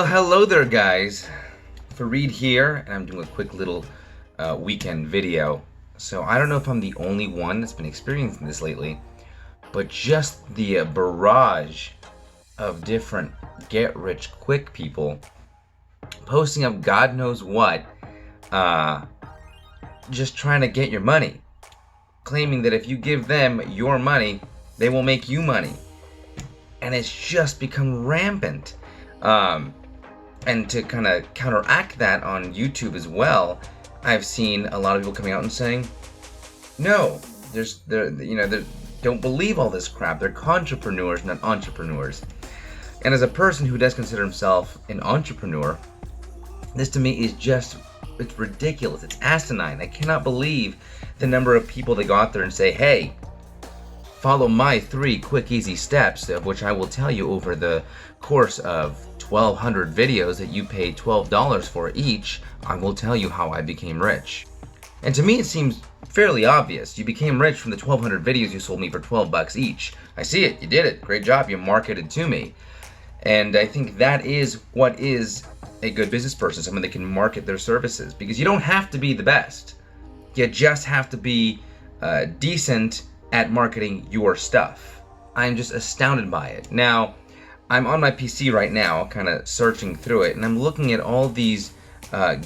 Well, hello there, guys. Fareed here, and I'm doing a quick little weekend video. So I don't know if I'm the only one that's been experiencing this lately, but just the barrage of different get-rich-quick people posting up God knows what, just trying to get your money, claiming that if you give them your money, they will make you money. And it's just become rampant. And to kind of counteract that on YouTube as well, I've seen a lot of people coming out and saying, no, don't believe all this crap. They're CONtrapreneurs, not entrepreneurs. And as a person who does consider himself an entrepreneur, this to me is it's ridiculous. It's asinine. I cannot believe the number of people that go out there and say, hey, follow my 3 quick, easy steps, of which I will tell you over the course of 1,200 videos that you pay $12 for each. I will tell you how I became rich. And to me, it seems fairly obvious. You became rich from the 1,200 videos you sold me for 12 bucks each. I see it. You did it. Great job. You marketed to me. And I think that is what is a good business person, someone that can market their services. Because you don't have to be the best. You just have to be decent at marketing your stuff. I'm just astounded by it. Now, I'm on my PC right now, kind of searching through it, and I'm looking at all these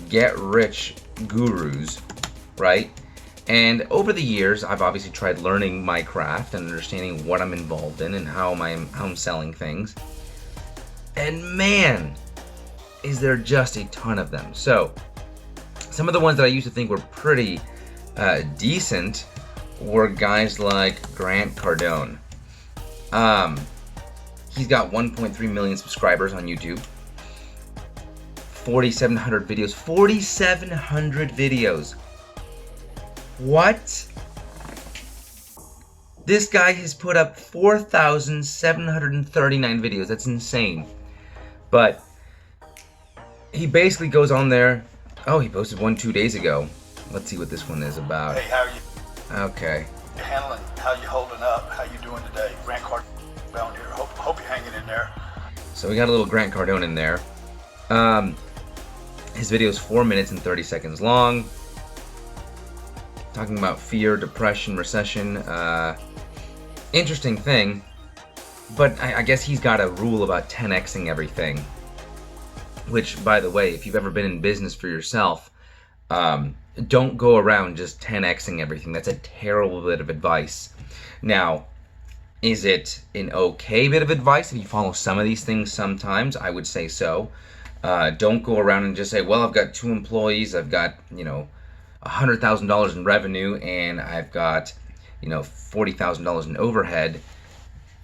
get-rich gurus, right? And over the years, I've obviously tried learning my craft and understanding what I'm involved in and how I'm selling things. And man, is there just a ton of them. So, some of the ones that I used to think were pretty decent were guys like Grant Cardone. He's got 1.3 million subscribers on YouTube. 4,700 videos. 4,700 videos. What? This guy has put up 4,739 videos. That's insane. But he basically goes on there. Oh, he posted one 2 days ago. Let's see what this one is about. Hey, how are you? Okay. You're handling, how you holding up? How you doing today? Grant Cardone down here. Hope you're hanging in there. So we got a little Grant Cardone in there. His video is 4 minutes and 30 seconds long. Talking about fear, depression, recession. Interesting thing. But I guess he's got a rule about 10xing everything. Which, by the way, if you've ever been in business for yourself, don't go around just 10xing everything. That's a terrible bit of advice. Now, is it an okay bit of advice if you follow some of these things sometimes? I would say so. Don't go around and just say, well, I've got 2 employees, I've got, $100,000 in revenue, and I've got, $40,000 in overhead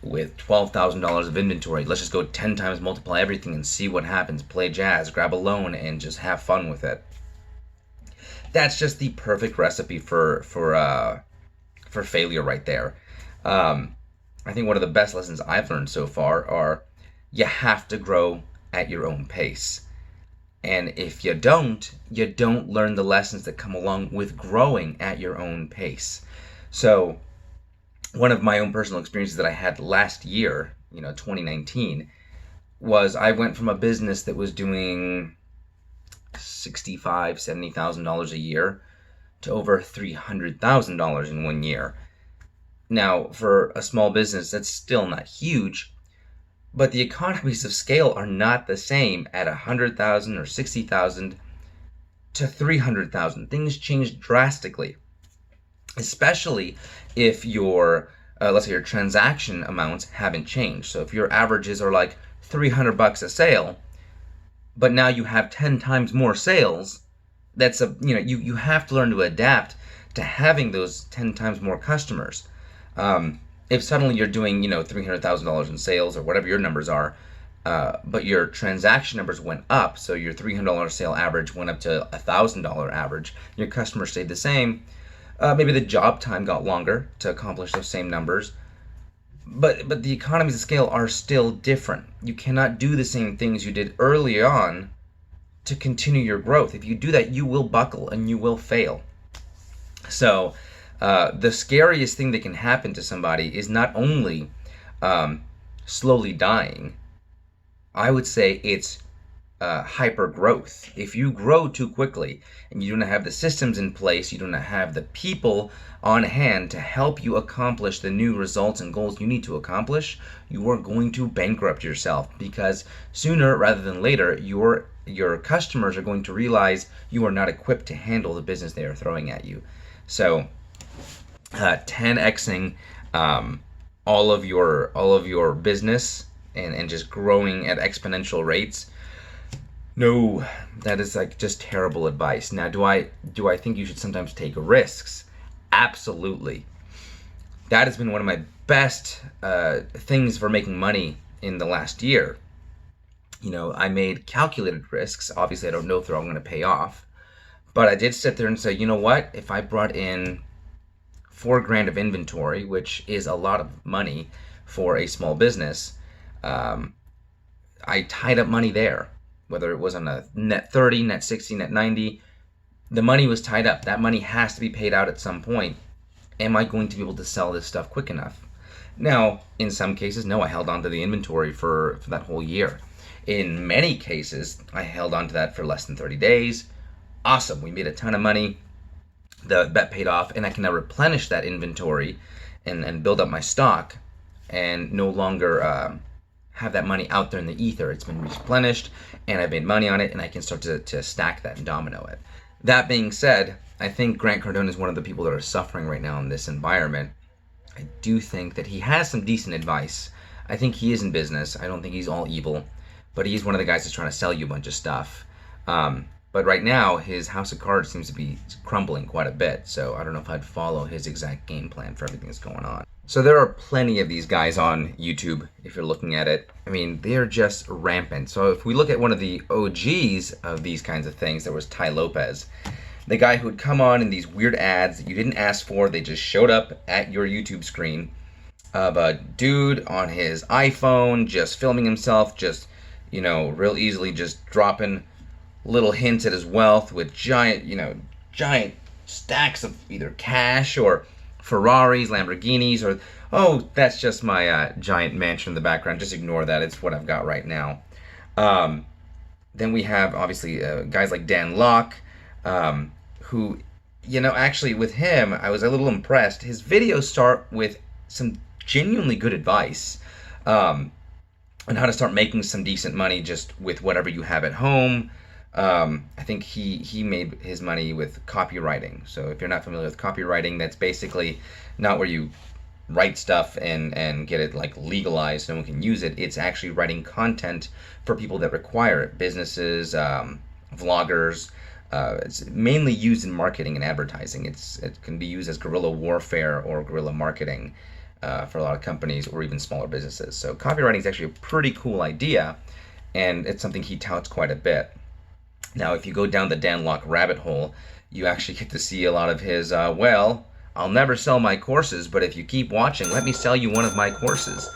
with $12,000 of inventory. Let's just go 10 times multiply everything and see what happens. Play jazz, grab a loan, and just have fun with it. That's just the perfect recipe for failure right there. I think one of the best lessons I've learned so far are you have to grow at your own pace. And if you don't learn the lessons that come along with growing at your own pace. So one of my own personal experiences that I had last year, 2019, was I went from a business that was doing $65,000, $70,000 a year to over $300,000 in 1 year. Now, for a small business, that's still not huge, but the economies of scale are not the same at 100,000 or 60,000 to 300,000. Things change drastically, especially if your, let's say your transaction amounts haven't changed. So if your averages are like 300 bucks a sale, but now you have 10 times more sales, that's you have to learn to adapt to having those 10 times more customers. If suddenly you're doing, $300,000 in sales or whatever your numbers are, but your transaction numbers went up, so your $300 sale average went up to $1,000 average, your customers stayed the same, maybe the job time got longer to accomplish those same numbers, but the economies of scale are still different. You cannot do the same things you did early on to continue your growth. If you do that, you will buckle and you will fail. So the scariest thing that can happen to somebody is not only slowly dying. I would say it's hyper growth. If you grow too quickly and you do not have the systems in place, you do not have the people on hand to help you accomplish the new results and goals you need to accomplish, you are going to bankrupt yourself, because sooner rather than later, your customers are going to realize you are not equipped to handle the business they are throwing at you. So 10xing all of your business and just growing at exponential rates. No, that is like just terrible advice. Now, do I think you should sometimes take risks? Absolutely. That has been one of my best things for making money in the last year. You know, I made calculated risks. Obviously, I don't know if they're all going to pay off, but I did sit there and say, you know what? If I brought in $4,000 of inventory, which is a lot of money for a small business, I tied up money there. Whether it was on a net 30, net 60, net 90, the money was tied up. That money has to be paid out at some point. Am I going to be able to sell this stuff quick enough? Now, in some cases, no, I held on to the inventory for that whole year. In many cases, I held on to that for less than 30 days. Awesome, we made a ton of money. The bet paid off, and I can now replenish that inventory and build up my stock and no longer have that money out there in the ether. It's been replenished, and I've made money on it, and I can start to stack that and domino it. That being said, I think Grant Cardone is one of the people that are suffering right now in this environment. I do think that he has some decent advice. I think he is in business. I don't think he's all evil, but he's one of the guys that's trying to sell you a bunch of stuff. But right now, his house of cards seems to be crumbling quite a bit, so I don't know if I'd follow his exact game plan for everything that's going on. So there are plenty of these guys on YouTube, if you're looking at it. I mean, they're just rampant. So if we look at one of the OGs of these kinds of things, there was Ty Lopez. The guy who would come on in these weird ads that you didn't ask for, they just showed up at your YouTube screen, of a dude on his iPhone just filming himself, just, you know, real easily just dropping little hints at his wealth with giant stacks of either cash or Ferraris, Lamborghinis, or, oh, that's just my giant mansion in the background. Just ignore that. It's what I've got right now. Then we have, obviously, guys like Dan Lok, who, you know, actually with him, I was a little impressed. His videos start with some genuinely good advice on how to start making some decent money just with whatever you have at home. I think he made his money with copywriting. So if you're not familiar with copywriting, that's basically not where you write stuff and get it like legalized so no one can use it. It's actually writing content for people that require it. Businesses, vloggers. It's mainly used in marketing and advertising. It can be used as guerrilla warfare or guerrilla marketing for a lot of companies or even smaller businesses. So copywriting is actually a pretty cool idea, and it's something he touts quite a bit. Now, if you go down the Dan Lok rabbit hole, you actually get to see a lot of his, well, I'll never sell my courses, but if you keep watching, let me sell you one of my courses.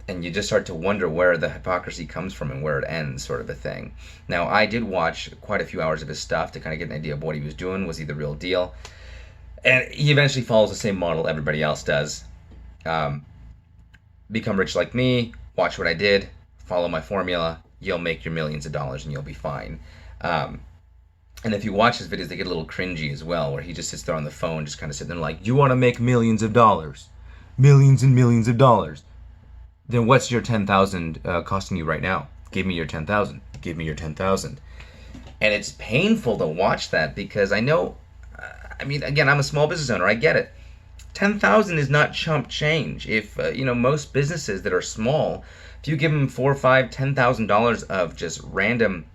And you just start to wonder where the hypocrisy comes from and where it ends, sort of a thing. Now, I did watch quite a few hours of his stuff to kind of get an idea of what he was doing. Was he the real deal? And he eventually follows the same model everybody else does. Become rich like me, watch what I did, follow my formula, you'll make your millions of dollars and you'll be fine. And if you watch his videos, they get a little cringy as well, where he just sits there on the phone, just kind of sitting there like, you want to make millions of dollars, millions and millions of dollars. Then what's your 10,000 costing you right now? Give me your 10,000. Give me your 10,000. And it's painful to watch that because I know, I mean, again, I'm a small business owner. I get it. 10,000 is not chump change. If, most businesses that are small, if you give them $4,000, $5,000, $10,000 of just random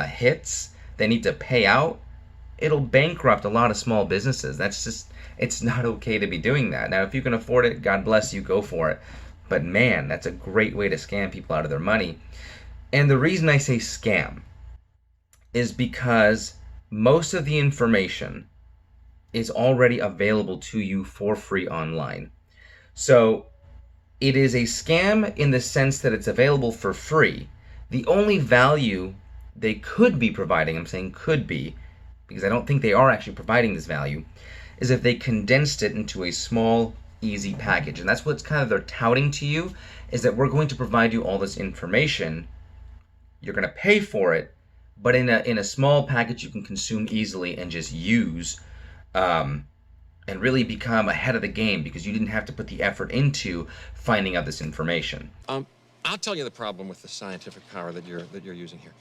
hits they need to pay out, it'll bankrupt a lot of small businesses. That's just, it's not okay to be doing that. Now, if you can afford it, God bless you, go for it. But man, that's a great way to scam people out of their money. And the reason I say scam is because most of the information is already available to you for free online. So it is a scam in the sense that it's available for free. The only value they could be providing, I'm saying could be, because I don't think they are actually providing this value, is if they condensed it into a small, easy package. And that's what's kind of they're touting to you, is that we're going to provide you all this information, you're going to pay for it, but in a small package you can consume easily and just use, and really become ahead of the game because you didn't have to put the effort into finding out this information. I'll tell you the problem with the scientific power that you're using here.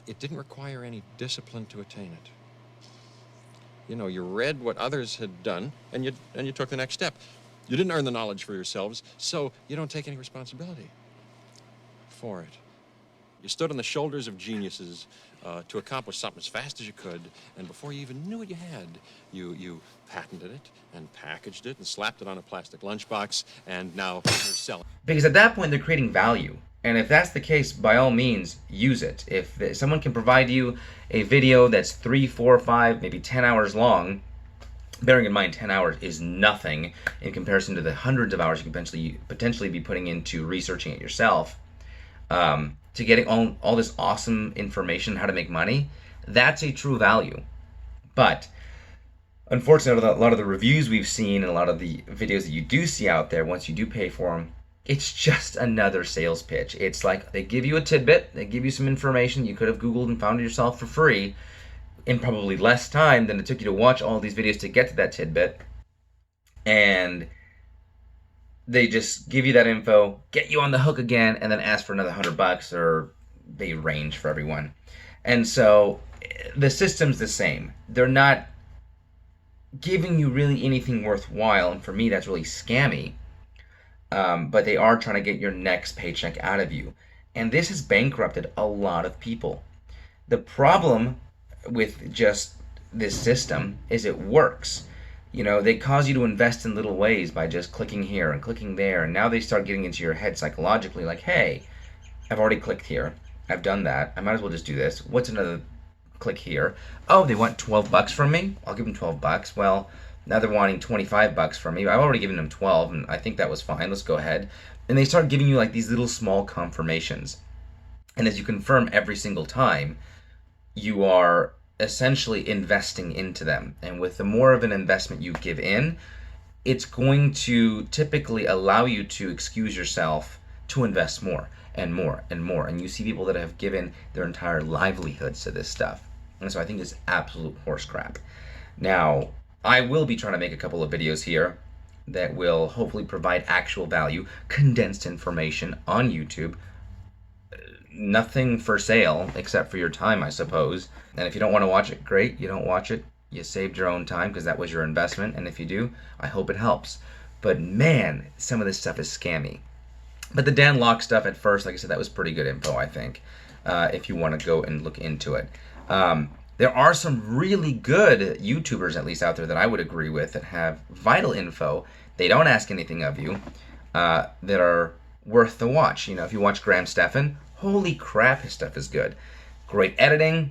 It didn't require any discipline to attain it. You know, you read what others had done, and you took the next step. You didn't earn the knowledge for yourselves, so you don't take any responsibility for it. You stood on the shoulders of geniuses to accomplish something as fast as you could, and before you even knew what you had, you patented it and packaged it and slapped it on a plastic lunchbox, and now you're selling. Because at that point they're creating value. And if that's the case, by all means, use it. If someone can provide you a video that's 3, 4, 5, maybe 10 hours long, bearing in mind 10 hours is nothing in comparison to the hundreds of hours you can potentially be putting into researching it yourself, to getting all this awesome information how to make money, that's a true value. But unfortunately, a lot of the reviews we've seen and a lot of the videos that you do see out there, once you do pay for them, it's just another sales pitch. It's like they give you a tidbit, they give you some information you could have Googled and found it yourself for free in probably less time than it took you to watch all these videos to get to that tidbit. And they just give you that info, get you on the hook again, and then ask for another $100, or they range for everyone. And so the system's the same. They're not giving you really anything worthwhile, and for me that's really scammy. But they are trying to get your next paycheck out of you. And this has bankrupted a lot of people. The problem with just this system is it works. You know, they cause you to invest in little ways by just clicking here and clicking there. And now they start getting into your head psychologically like, hey, I've already clicked here. I've done that. I might as well just do this. What's another click here? Oh, they want $12 from me? I'll give them $12. Well, now they're wanting $25 from me. I've already given them 12, and I think that was fine. Let's go ahead. And they start giving you like these little small confirmations. And as you confirm every single time, you are essentially investing into them. And with the more of an investment you give in, it's going to typically allow you to excuse yourself to invest more and more and more. And you see people that have given their entire livelihoods to this stuff. And so I think it's absolute horse crap. Now, I will be trying to make a couple of videos here that will hopefully provide actual value, condensed information on YouTube. Nothing for sale except for your time, I suppose. And if you don't want to watch it, great, you don't watch it. You saved your own time because that was your investment. And if you do, I hope it helps. But man, some of this stuff is scammy. But the Dan Lok stuff at first, like I said, that was pretty good info, I think, if you want to go and look into it. There are some really good YouTubers, at least out there, that I would agree with, that have vital info. They don't ask anything of you, that are worth the watch. You know, if you watch Graham Stephan, holy crap, his stuff is good. Great editing,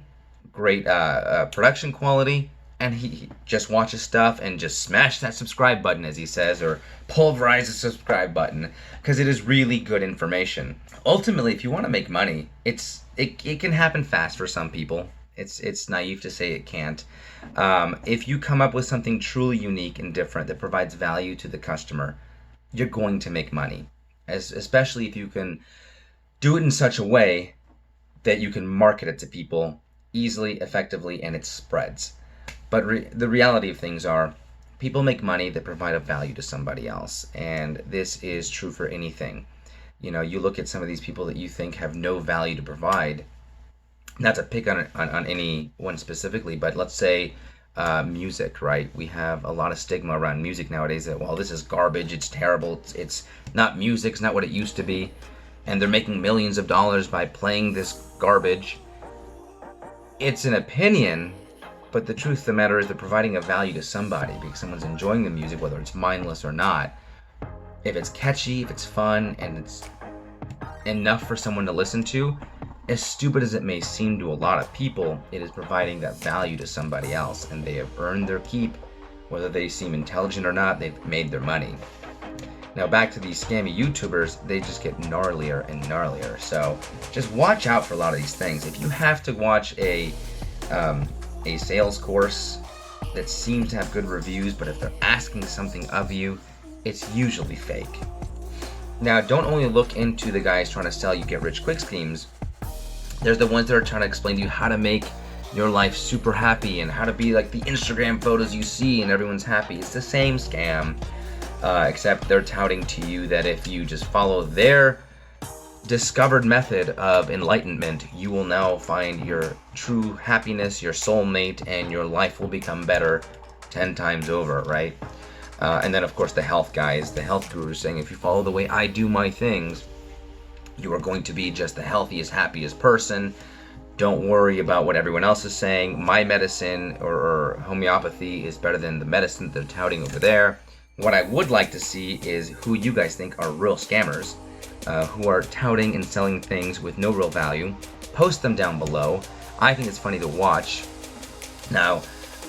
great production quality, and he just watches stuff and just smash that subscribe button, as he says, or pulverize the subscribe button, because it is really good information. Ultimately, if you want to make money, it can happen fast for some people. It's naive to say it can't. If you come up with something truly unique and different that provides value to the customer, you're going to make money. Especially if you can do it in such a way that you can market it to people easily, effectively, and it spreads. But the reality of things are, people make money that provide a value to somebody else. And this is true for anything. You know, you look at some of these people that you think have no value to provide. Not to pick on anyone specifically, but let's say music, right? We have a lot of stigma around music nowadays that, well, this is garbage, it's terrible, it's not music, it's not what it used to be, and they're making millions of dollars by playing this garbage. It's an opinion, but the truth of the matter is they're providing a value to somebody because someone's enjoying the music, whether it's mindless or not. If it's catchy, if it's fun, and it's enough for someone to listen to, as stupid as it may seem to a lot of people, it is providing that value to somebody else, and they have earned their keep. Whether they seem intelligent or not, they've made their money. Now back to these scammy YouTubers, they just get gnarlier and gnarlier. So just watch out for a lot of these things. If you have to watch a sales course that seems to have good reviews, but if they're asking something of you, it's usually fake. Now don't only look into the guys trying to sell you get-rich-quick schemes. There's the ones that are trying to explain to you how to make your life super happy and how to be like the Instagram photos you see and everyone's happy. It's the same scam, except they're touting to you that if you just follow their discovered method of enlightenment, you will now find your true happiness, your soulmate, and your life will become better 10 times over, right? And then of course the health guys, the health gurus saying if you follow the way I do my things, you are going to be just the healthiest, happiest person. Don't worry about what everyone else is saying. My medicine or homeopathy is better than the medicine they're touting over there. What I would like to see is who you guys think are real scammers, who are touting and selling things with no real value. Post them down below. I think it's funny to watch. Now,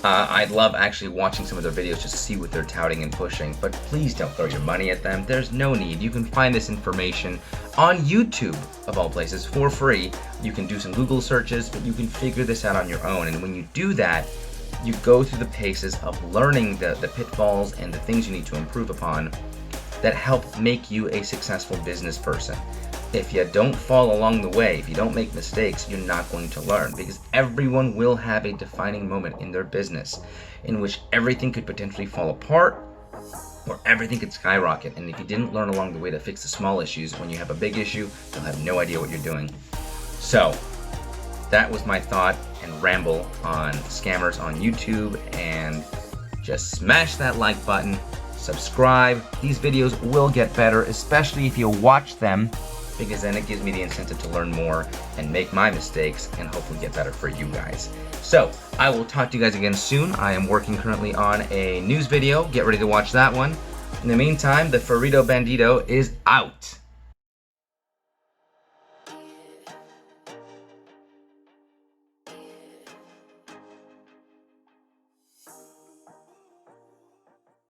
I'd love actually watching some of their videos just to see what they're touting and pushing, but please don't throw your money at them. There's no need. You can find this information on YouTube, of all places, for free. You can do some Google searches, but you can figure this out on your own. And when you do that, you go through the paces of learning the pitfalls and the things you need to improve upon that help make you a successful business person. If you don't fall along the way, if you don't make mistakes, you're not going to learn, because everyone will have a defining moment in their business in which everything could potentially fall apart or everything could skyrocket. And if you didn't learn along the way to fix the small issues, when you have a big issue, you'll have no idea what you're doing. So that was my thought and ramble on scammers on YouTube, and just smash that like button, subscribe. These videos will get better, especially if you watch them, because then it gives me the incentive to learn more and make my mistakes and hopefully get better for you guys. So I will talk to you guys again soon. I am working currently on a news video. Get ready to watch that one. In the meantime, the Ferrito Bandito is out.